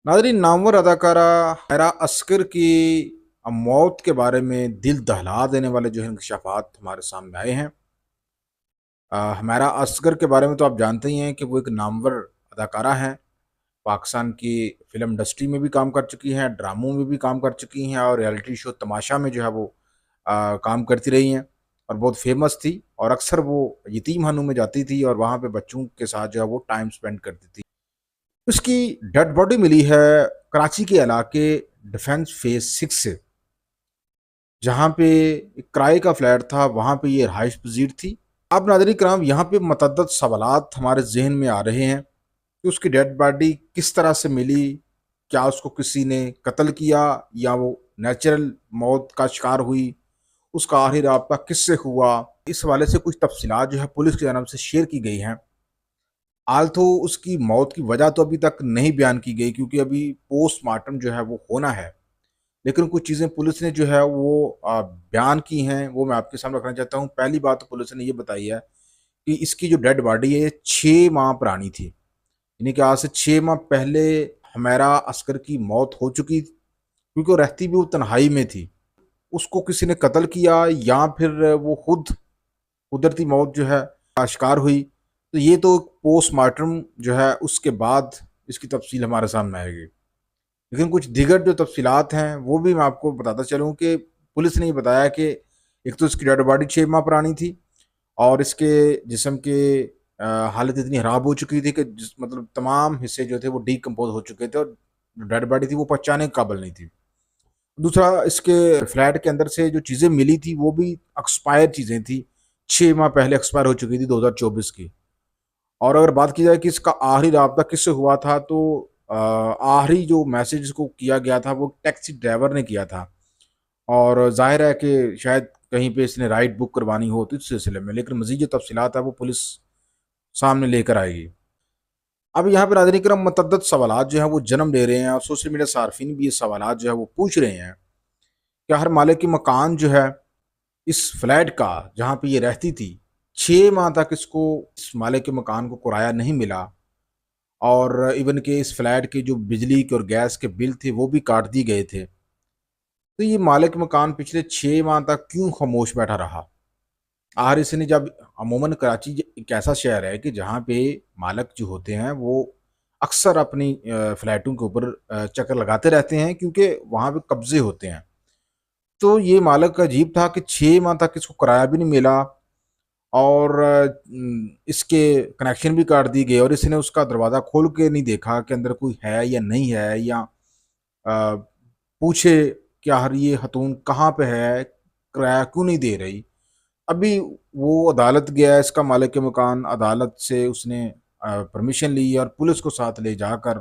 नाज़रीन, नामवर अदाकारा हुमैरा असगर की मौत के बारे में दिल दहला देने वाले जो है इंकशाफात हमारे सामने आए हैं। हुमैरा असगर के बारे में तो आप जानते ही हैं कि वो एक नामवर अदाकारा हैं। पाकिस्तान की फ़िल्म इंडस्ट्री में भी काम कर चुकी हैं, ड्रामों में भी काम कर चुकी हैं और रियलिटी शो तमाशा में जो है वो काम करती रही हैं और बहुत फ़ेमस थी। और अक्सर वो यतीमखानों में जाती थी और वहाँ पे बच्चों के साथ जो है वो टाइम स्पेंड करती थी। उसकी डेड बॉडी मिली है कराची के इलाके डिफेंस फेज 6 से, जहाँ पे एक किराए का फ्लैट था, वहाँ पे ये रहाइश पजीर थी। अब नाज़रीन कराम, यहाँ पे मतअद्दद सवालात हमारे जहन में आ रहे हैं कि उसकी डेड बॉडी किस तरह से मिली? क्या उसको किसी ने कत्ल किया या वो नेचुरल मौत का शिकार हुई? उसका आखिरी राब्ता किससे हुआ? इस हवाले से कुछ तफसीलात जो है पुलिस की जानब से शेयर की गई हैं। आल्थो उसकी मौत की वजह तो अभी तक नहीं बयान की गई, क्योंकि अभी पोस्टमार्टम जो है वो होना है। लेकिन कुछ चीज़ें पुलिस ने जो है वो बयान की हैं, वो मैं आपके सामने रखना चाहता हूँ। पहली बात तो पुलिस ने ये बताई है कि इसकी जो डेड बॉडी है ये 6 माह पुरानी थी। यानी कि आज से 6 माह पहले हुमैरा असगर की मौत हो चुकी, क्योंकि वो रहती भी वो तन्हाई में थी। उसको किसी ने कत्ल किया या फिर वो खुद कुदरती मौत जो है का शिकार हुई, तो ये तो पोस्टमार्टम जो है उसके बाद इसकी तफसील हमारे सामने आएगी। लेकिन कुछ दीगर जो तफसीलात हैं वो भी मैं आपको बताता चलूँ कि पुलिस ने ये बताया कि एक तो इसकी डेड बॉडी 6 माह पुरानी थी और इसके जिस्म के हालत इतनी ख़राब हो चुकी थी कि मतलब तमाम हिस्से जो थे वो डिकम्पोज़ हो चुके थे और जो डेड बॉडी थी वो पहचानने के काबिल नहीं थी। दूसरा, इसके फ्लैट के अंदर से जो चीज़ें मिली थी वो भी एक्सपायर चीज़ें थी, 6 माह पहले एक्सपायर हो चुकी थी 2024 की। और अगर बात की जाए कि इसका आखिरी राब्ता किससे हुआ था, तो आखिरी जो मैसेज इसको किया गया था वो टैक्सी ड्राइवर ने किया था और ज़ाहिर है कि शायद कहीं पे इसने राइड बुक करवानी हो तो इस सिलसिले में, लेकिन मज़ीद जो तफ़सीलात है वो पुलिस सामने लेकर आएगी। अब यहाँ पे नाज़रीन करम मतअद्दद सवालात जो हैं वो जन्म ले रहे हैं और सोशल मीडिया सार्फिन भी ये सवालात जो है वो पूछ रहे हैं कि हर मालिक की मकान जो है इस फ्लैट का जहाँ पे ये रहती थी, 6 माह तक इसको इस मालिक के मकान को किराया नहीं मिला और इवन के इस फ्लैट के जो बिजली के और गैस के बिल थे वो भी काट दिए गए थे। तो ये मालिक मकान पिछले 6 माह तक क्यों खामोश बैठा रहा? आखिर इसने जब अमूमन कराची एक ऐसा शहर है कि जहाँ पे मालिक जो होते हैं वो अक्सर अपनी फ्लैटों के ऊपर चक्कर लगाते रहते हैं, क्योंकि वहाँ पे कब्ज़े होते हैं। तो ये मालिक का अजीब था कि 6 माह तक इसको किराया भी नहीं मिला और इसके कनेक्शन भी काट दिए गए और इसने उसका दरवाज़ा खोल के नहीं देखा कि अंदर कोई है या नहीं है, या पूछे कि यार ये खतून कहाँ पे है, किराया क्यों नहीं दे रही। अभी वो अदालत गया है, इसका मालिक मकान, अदालत से उसने परमिशन ली और पुलिस को साथ ले जाकर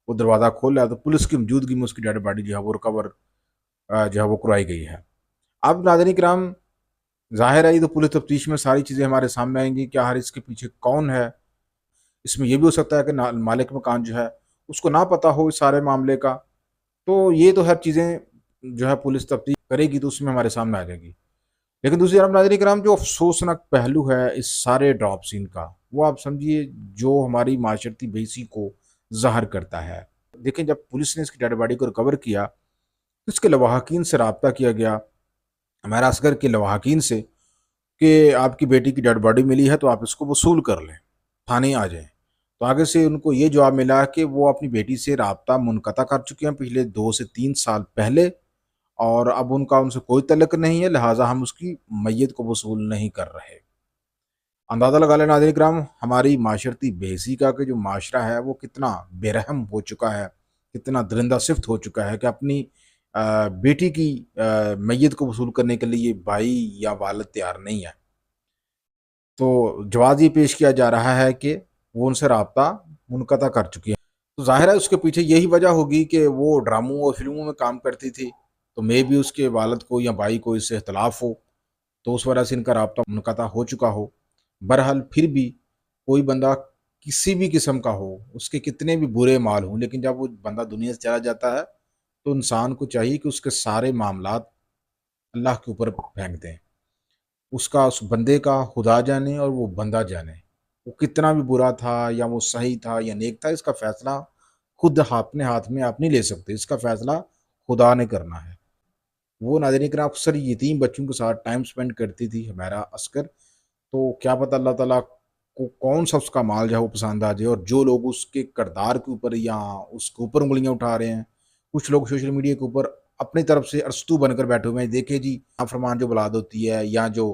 वो दरवाज़ा खोला, तो पुलिस की मौजूदगी में उसकी डेड बॉडी जो है वो रिकवर जो है वो करवाई गई है। अब नाज़रीन किराम, ज़ाहिर है ये तो पुलिस तफ्तीश में सारी चीज़ें हमारे सामने आएँगी कि आखिर इसके पीछे कौन है। इसमें ये भी हो सकता है कि ना मालिक मकान जो है उसको ना पता हो इस सारे मामले का। तो ये तो हर चीज़ें जो है पुलिस तफ्तीश करेगी तो उसमें हमारे सामने आ जाएगी। लेकिन दूसरी तरफ नाज़रीन कराम, जो अफ़सोसनाक पहलू है इस सारे ड्रॉप सीन का, वो आप समझिए जो हमारी माशरती बेइज़्ज़ती को ज़ाहिर करता है। देखें, जब पुलिस ने इसकी डेड बॉडी को रिकवर किया, तो इसके लवाहकीन से राब्ता किया गया, हमारा असगर के लवाहकीन से, कि आपकी बेटी की डेड बॉडी मिली है तो आप इसको वसूल कर लें, थाने आ जाएँ। तो आगे से उनको ये जवाब मिला कि वो अपनी बेटी से राब्ता मुनक़ता कर चुके हैं पिछले 2 से 3 साल पहले और अब उनका उनसे कोई तल्लुक नहीं है, लिहाज़ा हम उसकी मय्यत को वसूल नहीं कर रहे। अंदाज़ा लगा लें नाज़रीन किराम, हमारी माशरती बेइज़्ज़ती का कि जो माशरा है वो कितना बेरहम हो चुका है, कितना दरिंदा सिफ्त हो चुका है कि अपनी बेटी की मय्यत को वसूल करने के लिए भाई या वालिद तैयार नहीं है। तो जवाब ये पेश किया जा रहा है कि वो उनसे राब्ता मुनक़ता कर चुकी हैं। तो ज़ाहिर है उसके पीछे यही वजह होगी कि वो ड्रामों और फ़िल्मों में काम करती थी, तो मेबी उसके वालिद को या भाई को इससे इख्तिलाफ़ हो, तो उस वजह से इनका राब्ता मुनक़ता हो चुका हो। बहरहाल फिर भी कोई बंदा किसी भी किस्म का हो, उसके कितने भी बुरे माल हों, लेकिन जब वो बंदा दुनिया से चला जाता है, तो इंसान को चाहिए कि उसके सारे मामलात अल्लाह के ऊपर फेंक दें। उसका उस बंदे का खुदा जाने और वो बंदा जाने। वो कितना भी बुरा था या वो सही था या नेक था, इसका फ़ैसला खुद अपने हाथ में आप नहीं ले सकते, इसका फ़ैसला खुदा ने करना है। वो नाज़रीन किराम अक्सर यतीम बच्चों के साथ टाइम स्पेंड करती थी हुमैरा अस्कर, तो क्या पता अल्लाह ताला को कौन-सा उसका माल जो है वो पसंद आ जाए, और जो लोग उसके किरदार के ऊपर या उसके ऊपर उँगलियाँ उठा रहे हैं, कुछ लोग सोशल मीडिया के ऊपर अपनी तरफ से अरस्तू बनकर बैठे हुए हैं, देखिए जी नाफरमान जो औलाद होती है, या जो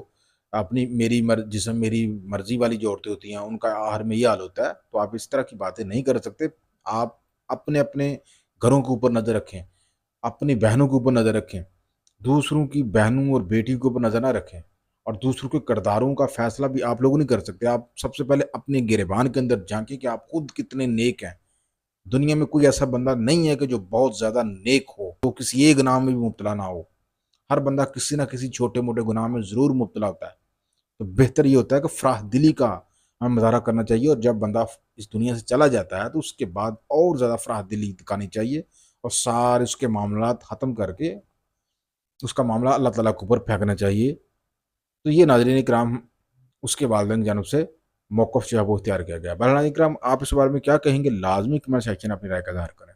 अपनी मेरी मर्ज़ी वाली जो औरतें होती हैं, उनका आखिर में ये हाल होता है। तो आप इस तरह की बातें नहीं कर सकते। आप अपने-अपने घरों के ऊपर नज़र रखें, अपनी बहनों के ऊपर नज़र रखें। दूसरों की बहनों और बेटियों के ऊपर नज़र ना रखें, और दूसरों के किरदारों का फ़ैसला भी आप लोग नहीं कर सकते। आप सबसे पहले अपने गिरेबान के अंदर झाँकिए कि आप खुद कितने नेक हैं। दुनिया में कोई ऐसा बंदा नहीं है कि जो बहुत ज़्यादा नेक हो, तो किसी एक गुनाह में भी मुब्तला ना हो। हर बंदा किसी न किसी छोटे-मोटे गुनाह में ज़रूर मुब्तला होता है। तो बेहतर ये होता है कि फ़राह-दिली का हमें मुज़ाहरा करना चाहिए, और जब बंदा इस दुनिया से चला जाता है, तो उसके बाद और ज़्यादा फ़राह-दिली दिखानी चाहिए, और सारे उसके मामलात ख़त्म करके उसका मामला अल्लाह ताला के ऊपर फेंकना चाहिए। तो ये नाज़रीन इकराम उसके वालिदैन की जानिब से मौक़िफ़ जो है वो इख्तियार किया गया है। बहरहाल नाज़रीन इकराम, आप इस बारे में क्या कहेंगे? लाज़मी कमेंट सेक्शन में अपनी राय का इज़हार करें।